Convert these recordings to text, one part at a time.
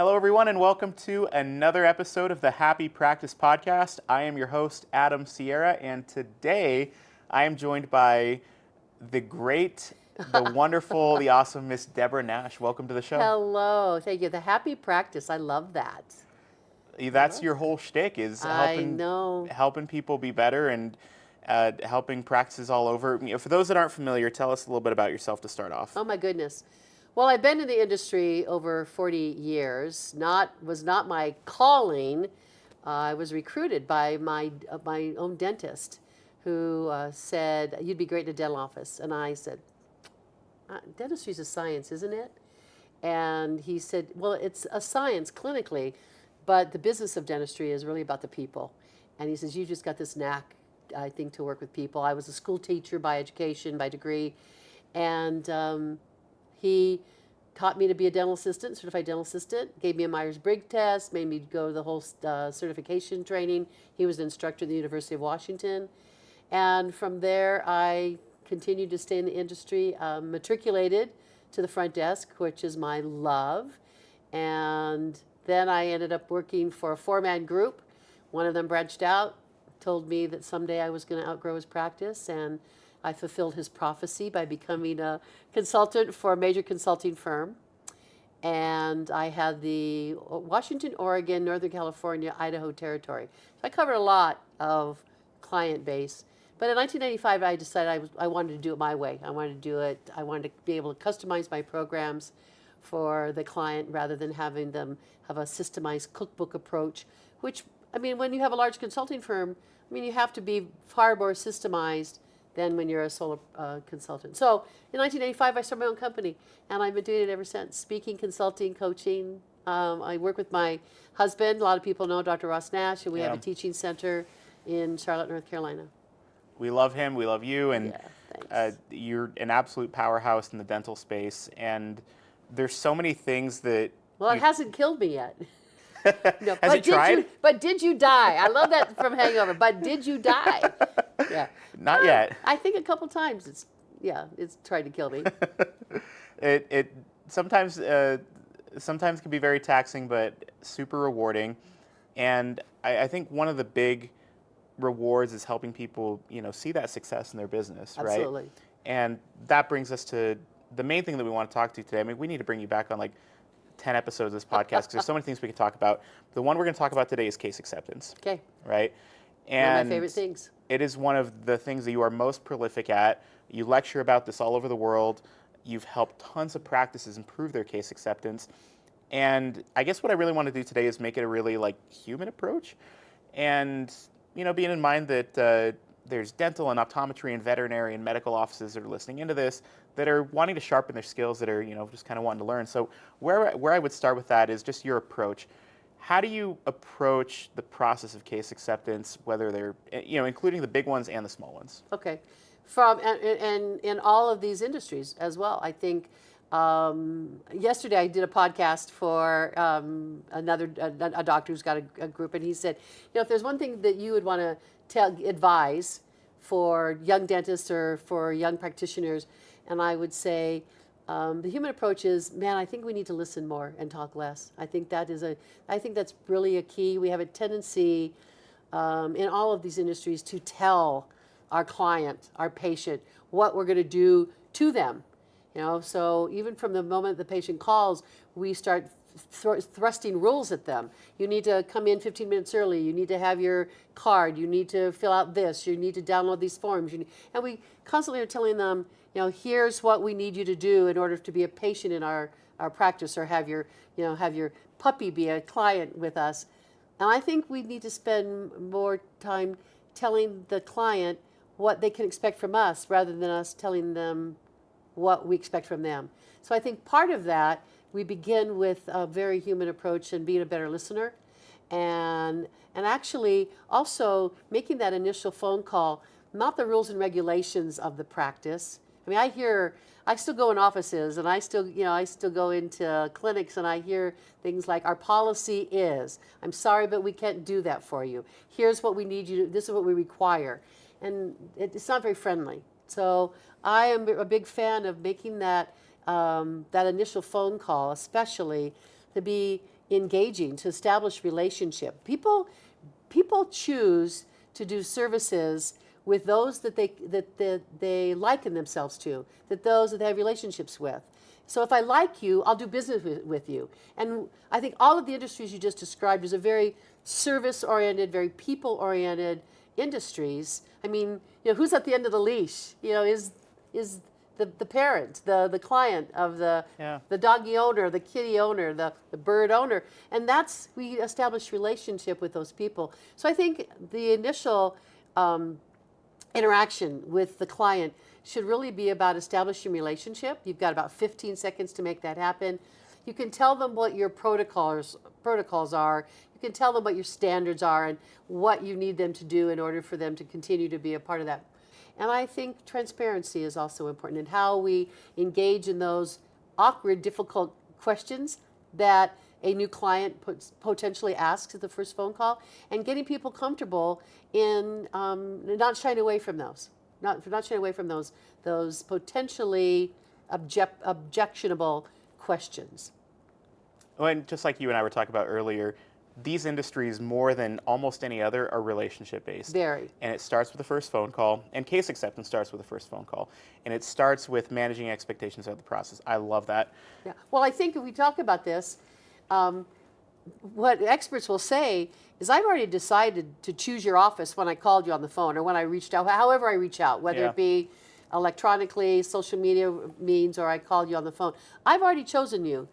Hello, everyone, and welcome to another episode of the Happy Practice Podcast. I am your host, Adam Sierra, and today I am joined by the great, the wonderful, the awesome Miss Debra Nash. Welcome to the show. Hello, thank you. The Happy Practice, I love that. That's your whole shtick, is I know. helping people be better and helping practices all over. For those that aren't familiar, tell us a little bit about yourself to start off. Oh my goodness. Well, I've been in the industry over 40 years. Was not my calling. I was recruited by my own dentist, who said you'd be great in a dental office, and I said, dentistry's a science, isn't it? And he said, well, it's a science clinically, but the business of dentistry is really about the people. And he says, you just got this knack, I think, to work with people. I was a school teacher by education, by degree, and he taught me to be a dental assistant, certified dental assistant, gave me a Myers-Briggs test, made me go the whole certification training. He was an instructor at the University of Washington. And from there, I continued to stay in the industry, matriculated to the front desk, which is my love. And then I ended up working for a four-man group. One of them branched out, told me that someday I was going to outgrow his practice, and I fulfilled his prophecy by becoming a consultant for a major consulting firm. And I had the Washington, Oregon, Northern California, Idaho territory. So I covered a lot of client base. But in 1995, I decided I wanted to do it my way. I wanted to be able to customize my programs for the client rather than having them have a systemized cookbook approach, which, I mean, when you have a large consulting firm, I mean, you have to be far more systemized than when you're a solo consultant. So in 1985, I started my own company, and I've been doing it ever since. Speaking, consulting, coaching. I work with my husband. A lot of people know Dr. Ross Nash, and we have a teaching center in Charlotte, North Carolina. We love him, we love you, and thanks. you're an absolute powerhouse in the dental space, and there's so many things that... Well, it hasn't killed me yet. No, Has it tried? But did you die? I love that from Hangover. But did you die? Yeah. Not yet. I think a couple times it's tried to kill me. It sometimes can be very taxing, but super rewarding. And I think one of the big rewards is helping people, see that success in their business, right? Absolutely. And that brings us to the main thing that we want to talk to today. I mean, we need to bring you back on like 10 episodes of this podcast because there's so many things we can talk about. The one we're going to talk about today is case acceptance. Okay. Right? And one of my favorite things. It is one of the things that you are most prolific at. You lecture about this all over the world. You've helped tons of practices improve their case acceptance. And I guess what I really want to do today is make it a really human approach. And, being in mind that there's dental and optometry and veterinary and medical offices that are listening into this that are wanting to sharpen their skills, that are, just kind of wanting to learn. So where I would start with that is just your approach. How do you approach the process of case acceptance, whether they're, including the big ones and the small ones? Okay. And in all of these industries as well. I think yesterday I did a podcast for a doctor who's got a group, and he said, if there's one thing that you would want to advise for young dentists or for young practitioners, and I would say the human approach is, I think we need to listen more and talk less. I think that's really a key. We have a tendency in all of these industries to tell our client, our patient, what we're going to do to them. So even from the moment the patient calls, we start thrusting rules at them. You need to come in 15 minutes early. You need to have your card. You need to fill out this. You need to download these forms. And we constantly are telling them, here's what we need you to do in order to be a patient in our practice, or have your puppy be a client with us. And I think we need to spend more time telling the client what they can expect from us rather than us telling them what we expect from them. So I think part of that, we begin with a very human approach and being a better listener, and actually also making that initial phone call, not the rules and regulations of the practice. I mean, I still go in offices, and I still go into clinics, and I hear things like, our policy is, I'm sorry, but we can't do that for you. Here's what we need you to, this is what we require. And it's not very friendly. So I am a big fan of making that initial phone call, especially, to be engaging, to establish relationship. People choose to do services with those that they liken themselves to, that those that they have relationships with. So if I like you, I'll do business with you. And I think all of the industries you just described is a very service-oriented, very people-oriented industries. I mean, who's at the end of the leash? Is the parent, the client of the doggy owner, the kitty owner, the bird owner. And we establish relationship with those people. So I think the initial interaction with the client should really be about establishing relationship. You've got about 15 seconds to make that happen. You can tell them what your protocols are. You can tell them what your standards are and what you need them to do in order for them to continue to be a part of that. And I think transparency is also important in how we engage in those awkward, difficult questions that a new client potentially asks at the first phone call, and getting people comfortable in not shying away from those, not shying away from those potentially objectionable questions. Oh, and just like you and I were talking about earlier, these industries, more than almost any other, are relationship-based. Very. And it starts with the first phone call, and case acceptance starts with the first phone call. And it starts with managing expectations of the process. I love that. Yeah. Well, I think if we talk about this, what experts will say is I've already decided to choose your office when I called you on the phone or when I reached out, however I reach out, whether it be electronically, social media means, or I called you on the phone. I've already chosen you.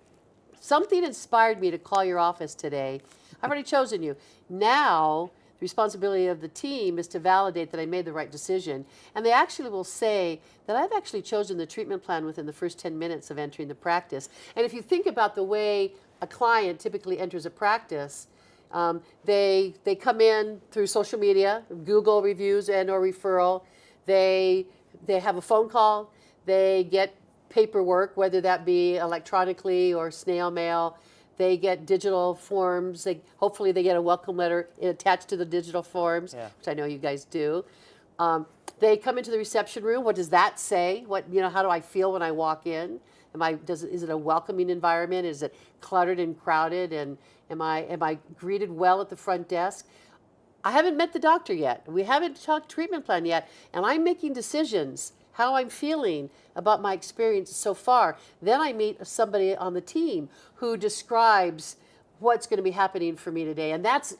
Something inspired me to call your office today. I've already chosen you. Now, the responsibility of the team is to validate that I made the right decision. And they actually will say that I've actually chosen the treatment plan within the first 10 minutes of entering the practice. And if you think about the way a client typically enters a practice, they come in through social media, Google reviews and or referral. They have a phone call. They get paperwork, whether that be electronically or snail mail. They get digital forms. Hopefully they get a welcome letter attached to the digital forms, which I know you guys do. They come into the reception room. What does that say? How do I feel when I walk in? Is it a welcoming environment? Is it cluttered and crowded? And am I greeted well at the front desk? I haven't met the doctor yet. We haven't talked treatment plan yet, and I'm making decisions how I'm feeling about my experience so far. Then I meet somebody on the team who describes what's going to be happening for me today. And that's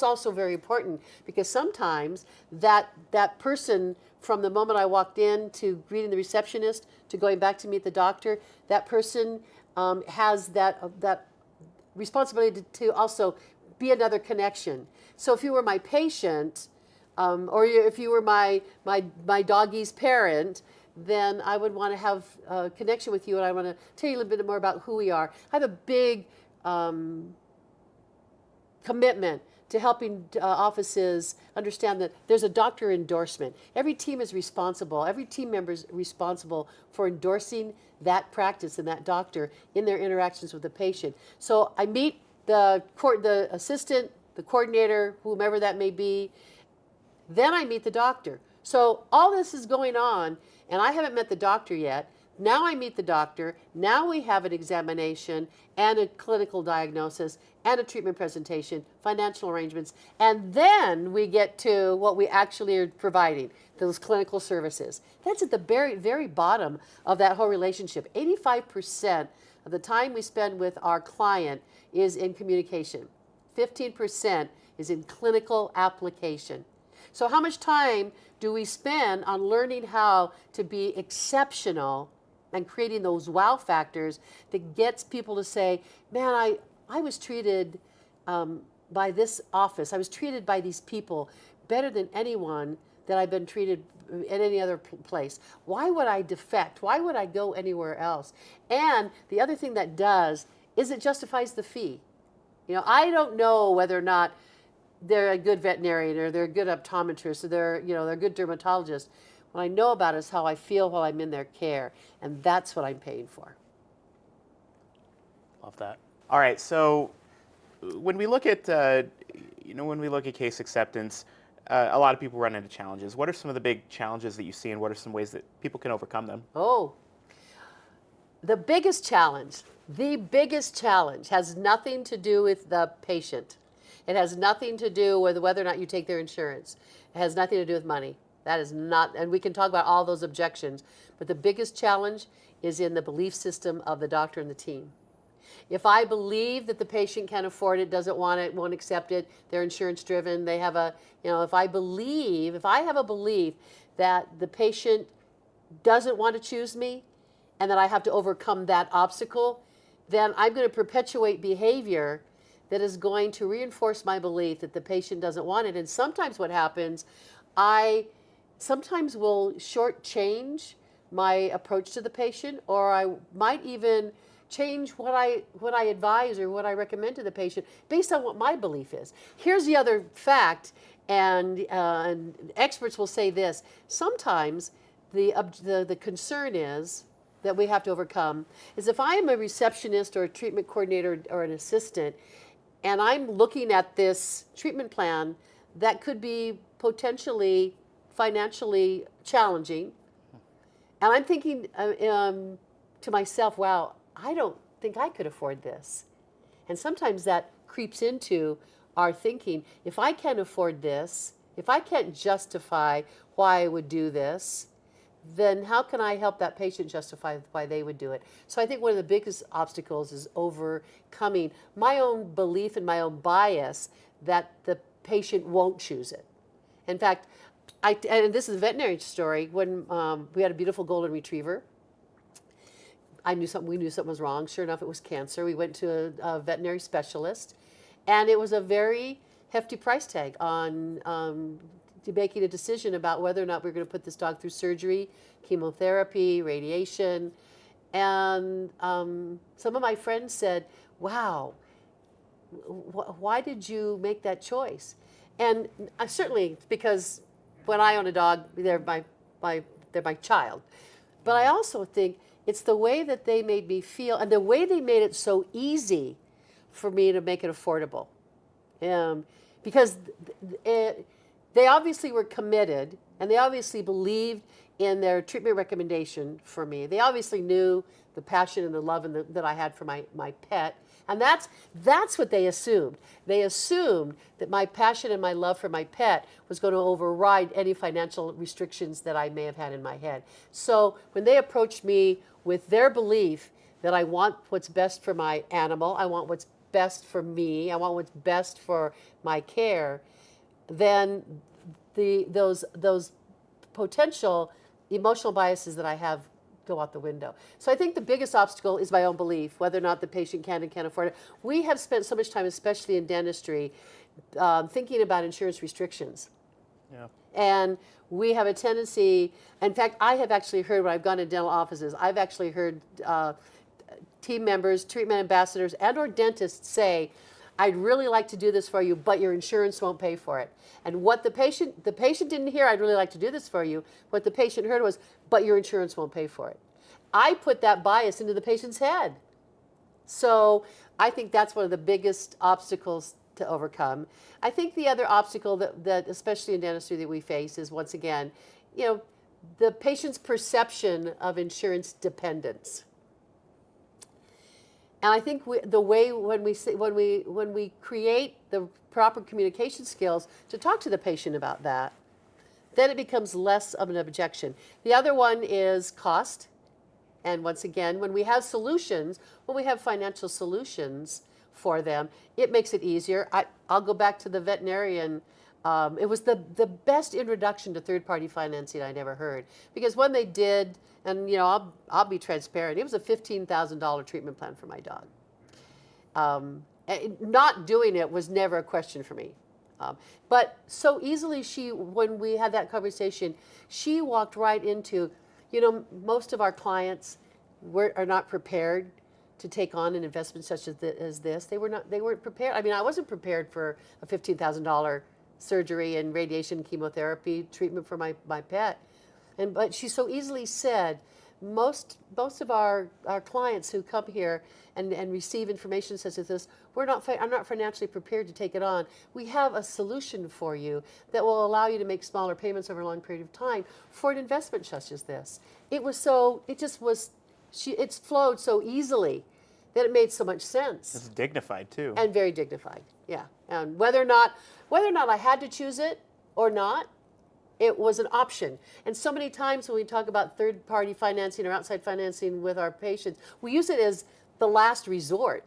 also very important, because sometimes that person, from the moment I walked in to greeting the receptionist to going back to meet the doctor, that person has that responsibility to also be another connection. So if you were my patient, or if you were my doggie's parent, then I would want to have a connection with you, and I want to tell you a little bit more about who we are. I have a big commitment to helping offices understand that there's a doctor endorsement. Every team is responsible. Every team member is responsible for endorsing that practice and that doctor in their interactions with the patient. So I meet the assistant, the coordinator, whomever that may be. Then I meet the doctor. So all this is going on, and I haven't met the doctor yet. Now I meet the doctor. Now we have an examination and a clinical diagnosis and a treatment presentation, financial arrangements, and then we get to what we actually are providing, those clinical services. That's at the very, very bottom of that whole relationship. 85% of the time we spend with our client is in communication. 15% is in clinical application. So how much time do we spend on learning how to be exceptional and creating those wow factors that gets people to say, man, I was treated by this office, I was treated by these people better than anyone that I've been treated in any other place. Why would I defect? Why would I go anywhere else? And the other thing that does is it justifies the fee. I don't know whether or not they're a good veterinarian or they're a good optometrist or they're a good dermatologist. What I know about is how I feel while I'm in their care, and that's what I'm paying for. Love that. All right, so when we look at case acceptance, a lot of people run into challenges. What are some of the big challenges that you see, and what are some ways that people can overcome them? Oh, the biggest challenge The biggest challenge has nothing to do with the patient. It has nothing to do with whether or not you take their insurance. It has nothing to do with money. That is not, and we can talk about all those objections, but the biggest challenge is in the belief system of the doctor and the team. If I believe that the patient can't afford it, doesn't want it, won't accept it, they're insurance driven, they have a, if I have a belief that the patient doesn't want to choose me and that I have to overcome that obstacle, then I'm going to perpetuate behavior that is going to reinforce my belief that the patient doesn't want it. And sometimes what happens, I sometimes will shortchange my approach to the patient, or I might even change what I advise or what I recommend to the patient based on what my belief is. Here's the other fact, and experts will say this: sometimes the concern is that we have to overcome is if I am a receptionist or a treatment coordinator or an assistant, and I'm looking at this treatment plan that could be potentially financially challenging, and I'm thinking to myself, wow, I don't think I could afford this. And sometimes that creeps into our thinking. If I can't afford this, if I can't justify why I would do this, then how can I help that patient justify why they would do it? So I think one of the biggest obstacles is overcoming my own belief and my own bias that the patient won't choose it. In fact, and this is a veterinary story. When we had a beautiful golden retriever, we knew something was wrong. Sure enough, it was cancer. We went to a veterinary specialist, and it was a very hefty price tag on making a decision about whether or not we were going to put this dog through surgery, chemotherapy, radiation. And some of my friends said, wow, why did you make that choice? And certainly because when I own a dog, they're my child. But I also think it's the way that they made me feel and the way they made it so easy for me to make it affordable. Because they obviously were committed and they obviously believed in their treatment recommendation for me. They obviously knew the passion and the love that I had for my pet. And that's what they assumed. They assumed that my passion and my love for my pet was going to override any financial restrictions that I may have had in my head. So when they approached me with their belief that I want what's best for my animal, I want what's best for me, I want what's best for my care, then those potential emotional biases that I have go out the window. So I think the biggest obstacle is my own belief, whether or not the patient can and can't afford it. We have spent so much time, especially in dentistry, thinking about insurance restrictions. Yeah. And we have a tendency, in fact, I have actually heard when I've gone to dental offices, I've actually heard team members, treatment ambassadors, and or dentists say, I'd really like to do this for you, but your insurance won't pay for it. And what the patient didn't hear, I'd really like to do this for you. What the patient heard was, but your insurance won't pay for it. I put that bias into the patient's head. So I think that's one of the biggest obstacles to overcome. I think the other obstacle that especially in dentistry that we face is, once again, the patient's perception of insurance dependence. And I think the way when we create the proper communication skills to talk to the patient about that, then it becomes less of an objection. The other one is cost. And once again, when we have solutions, when we have financial solutions for them, it makes it easier. I'll go back to the veterinarian. It was the best introduction to third-party financing I'd ever heard. Because when they did, and I'll be transparent, it was a $15,000 treatment plan for my dog. Not doing it was never a question for me. But so easily when we had that conversation, she walked right into, most of our clients are not prepared to take on an investment such as this. They weren't prepared. I mean, I wasn't prepared for a $15,000 surgery and radiation chemotherapy treatment for my pet. But she so easily said, most of our clients who come here and receive information such as this, I'm not financially prepared to take it on. We have a solution for you that will allow you to make smaller payments over a long period of time for an investment such as this. It flowed so easily that it made so much sense. It's dignified too. And very dignified, yeah. And whether or not I had to choose it or not, it was an option. And so many times when we talk about third-party financing or outside financing with our patients, we use it as the last resort.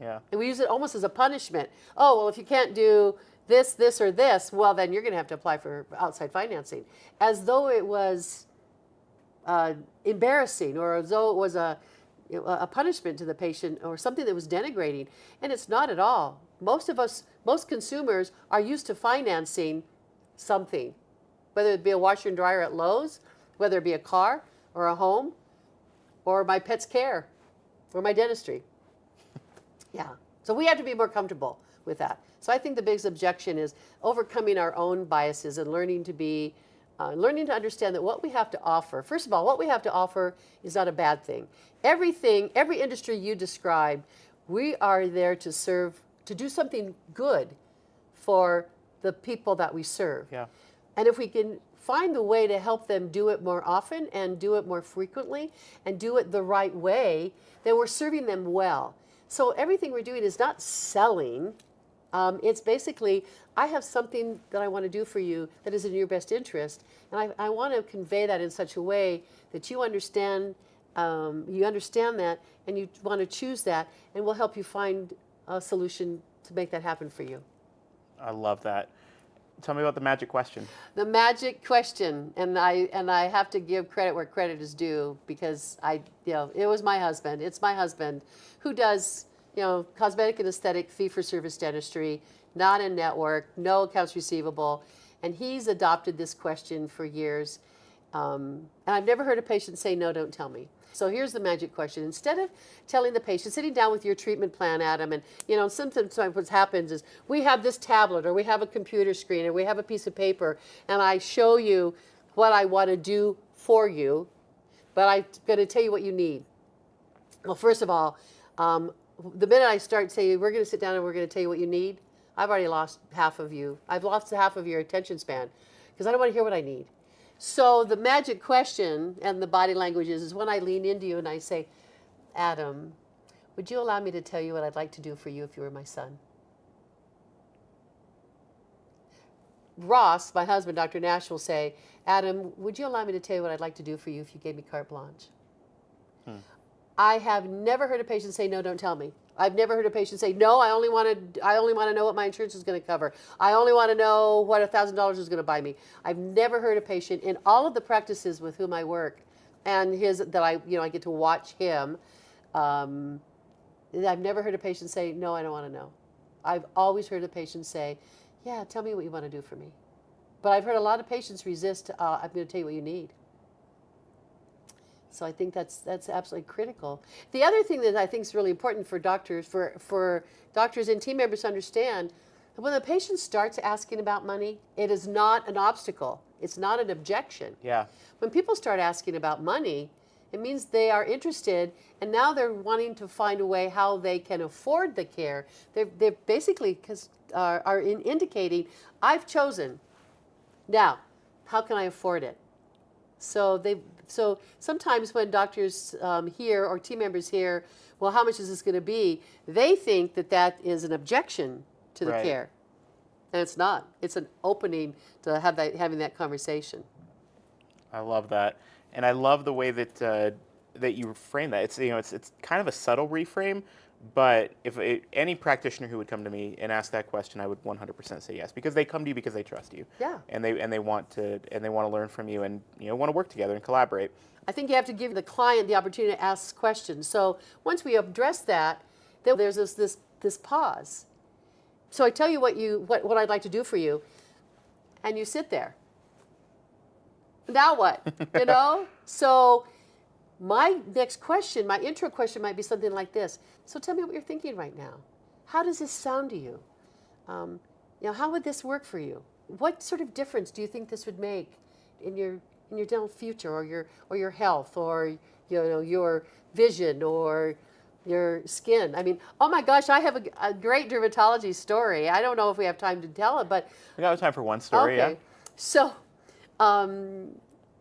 Yeah. And we use it almost as a punishment. Oh, well, if you can't do this, this, or this, well, then you're going to have to apply for outside financing. As though it was embarrassing, or as though it was a punishment to the patient, or something that was denigrating. And it's not at all. Most consumers are used to financing something, whether it be a washer and dryer at Lowe's, whether it be a car or a home, or my pet's care, or my dentistry. Yeah. So we have to be more comfortable with that. So I think the biggest objection is overcoming our own biases and learning to understand that what we have to offer, first of all, what we have to offer is not a bad thing. Every industry you described, we are there to serve, to do something good for the people that we serve. Yeah. And if we can find the way to help them do it more often and do it more frequently and do it the right way, then we're serving them well. So everything we're doing is not selling. It's basically, I have something that I want to do for you that is in your best interest. And I want to convey that in such a way that you understand that, and you want to choose that, and we'll help you find a solution to make that happen for you. I love that. Tell me about the magic question. The magic question, and I have to give credit where credit is due, because it was my husband. It's my husband who does, cosmetic and aesthetic fee-for-service dentistry, not in network, no accounts receivable, and he's adopted this question for years. And I've never heard a patient say, "No, don't tell me." So here's the magic question. Instead of telling the patient, sitting down with your treatment plan, Adam, and sometimes what happens is we have this tablet, or we have a computer screen, or we have a piece of paper, and I show you what I want to do for you, but I'm going to tell you what you need. Well, first of all, the minute I start saying, we're going to sit down and we're going to tell you what you need, I've already lost half of you. I've lost half of your attention span, because I don't want to hear what I need. So the magic question and the body language is when I lean into you and I say, "Adam, would you allow me to tell you what I'd like to do for you if you were my son?" Ross, my husband, Dr. Nash, will say, "Adam, would you allow me to tell you what I'd like to do for you if you gave me carte blanche?" I have never heard a patient say, "No, don't tell me." I've never heard a patient say, "No, I only want to know what my insurance is going to cover. I only want to know what $1,000 is going to buy me." I've never heard a patient in all of the practices with whom I work, and I get to watch him. I've never heard a patient say, "No, I don't want to know." I've always heard a patient say, "Yeah, tell me what you want to do for me." But I've heard a lot of patients resist, "I'm going to tell you what you need." So I think that's absolutely critical. The other thing that I think is really important for doctors, for doctors and team members to understand, that when the patient starts asking about money, it is not an obstacle. It's not an objection. Yeah. When people start asking about money, it means they are interested, and now they're wanting to find a way how they can afford the care. They're basically indicating, "I've chosen. Now, how can I afford it?" So sometimes when doctors hear, or team members hear, "Well, how much is this going to be?" they think that is an objection to the Right. care. And it's not. It's an opening to having that conversation. I love that, and I love the way that you frame that. It's kind of a subtle reframe, but if any practitioner who would come to me and ask that question, I would 100% say yes, because they come to you because they trust you. Yeah. And they want to learn from you, and want to work together and collaborate. I think you have to give the client the opportunity to ask questions. So once we address that, then there's this pause. So I tell you what I'd like to do for you, and you sit there. Now what? So my next question, my intro question, might be something like this. "So tell me what you're thinking right now. How does this sound to you? How would this work for you? What sort of difference do you think this would make in your dental future, or your health, or your vision, or your skin?" I mean, oh my gosh, I have a great dermatology story. I don't know if we have time to tell it, but We got time for one story. okay. Yeah. So,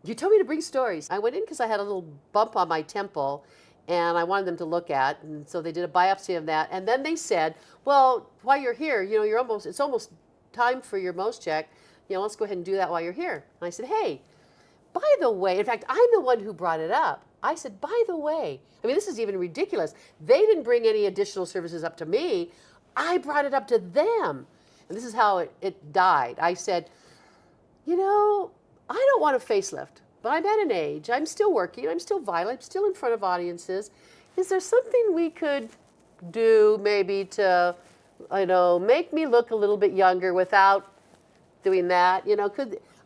you told me to bring stories. I went in because I had a little bump on my temple, and I wanted them to look at. And so they did a biopsy of that. And then they said, well, while you're here, it's almost time for your Mohs check. Let's go ahead and do that while you're here. And I said, hey, by the way, in fact, I'm the one who brought it up. I said, by the way, I mean, this is even ridiculous. They didn't bring any additional services up to me. I brought it up to them. And this is how it died. I said, I don't want a facelift, but I'm at an age. I'm still working. I'm still vital. I'm still in front of audiences. Is there something we could do maybe to, make me look a little bit younger without doing that? I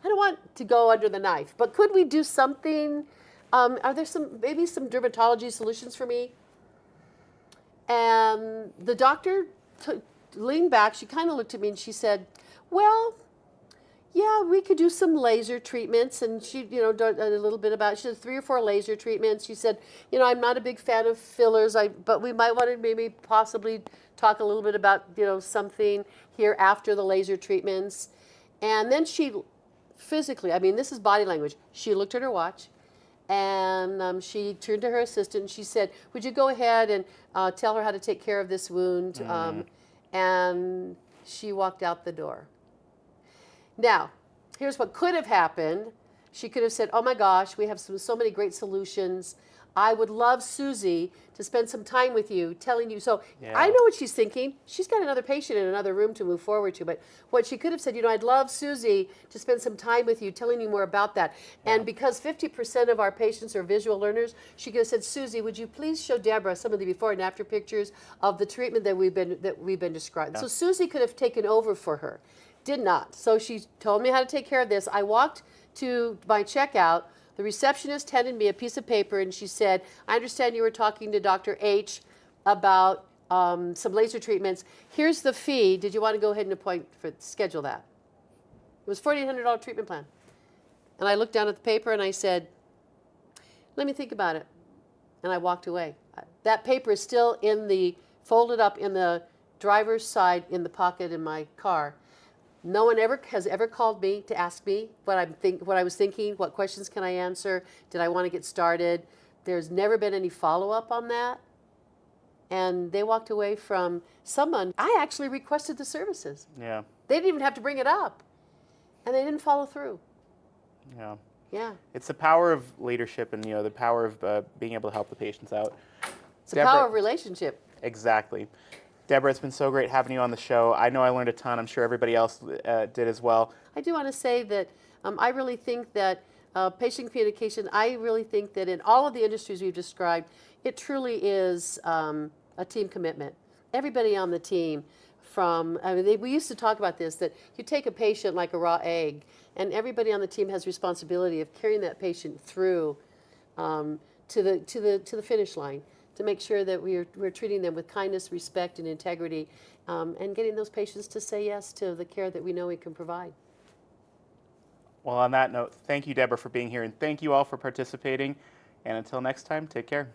don't want to go under the knife, but could we do something? Are there maybe some dermatology solutions for me? And the doctor leaned back. She kind of looked at me and she said, well, yeah, we could do some laser treatments. And she, did a little bit about, she did 3 or 4 laser treatments. She said, I'm not a big fan of fillers, but we might want to maybe possibly talk a little bit about, something here after the laser treatments. And then she physically, I mean, this is body language. She looked at her watch and she turned to her assistant and she said, would you go ahead and tell her how to take care of this wound? And she walked out the door. Now, here's what could have happened. She could have said, oh my gosh, we have so many great solutions. I would love Susie to spend some time with you, telling you. So Yeah. I know what she's thinking. She's got another patient in another room to move forward to. But what she could have said, I'd love Susie to spend some time with you, telling you more about that. Yeah. And because 50% of our patients are visual learners, she could have said, Susie, would you please show Debra some of the before and after pictures of the treatment that we've been describing. Yeah. So Susie could have taken over for her. Did not. So she told me how to take care of this. I walked to my checkout. The receptionist handed me a piece of paper and she said, I understand you were talking to Dr. H about some laser treatments. Here's the fee. Did you want to go ahead and schedule that? It was $4,800 treatment plan. And I looked down at the paper and I said, let me think about it. And I walked away. That paper is still folded up in the driver's side in the pocket in my car. No one has ever called me to ask me what I was thinking, what questions can I answer, did I want to get started. There's never been any follow-up on that. And they walked away from someone. I actually requested the services. Yeah. They didn't even have to bring it up. And they didn't follow through. Yeah. Yeah. It's the power of leadership and the power of being able to help the patients out. It's the power of relationship. Exactly. Debra, it's been so great having you on the show. I know I learned a ton. I'm sure everybody else did as well. I do want to say that I really think that patient communication, I really think that in all of the industries we've described, it truly is a team commitment. Everybody on the team we used to talk about this, that you take a patient like a raw egg, and everybody on the team has responsibility of carrying that patient through to the finish line, to make sure that we're treating them with kindness, respect, and integrity, and getting those patients to say yes to the care that we know we can provide. Well, on that note, thank you, Debra, for being here, and thank you all for participating. And until next time, take care.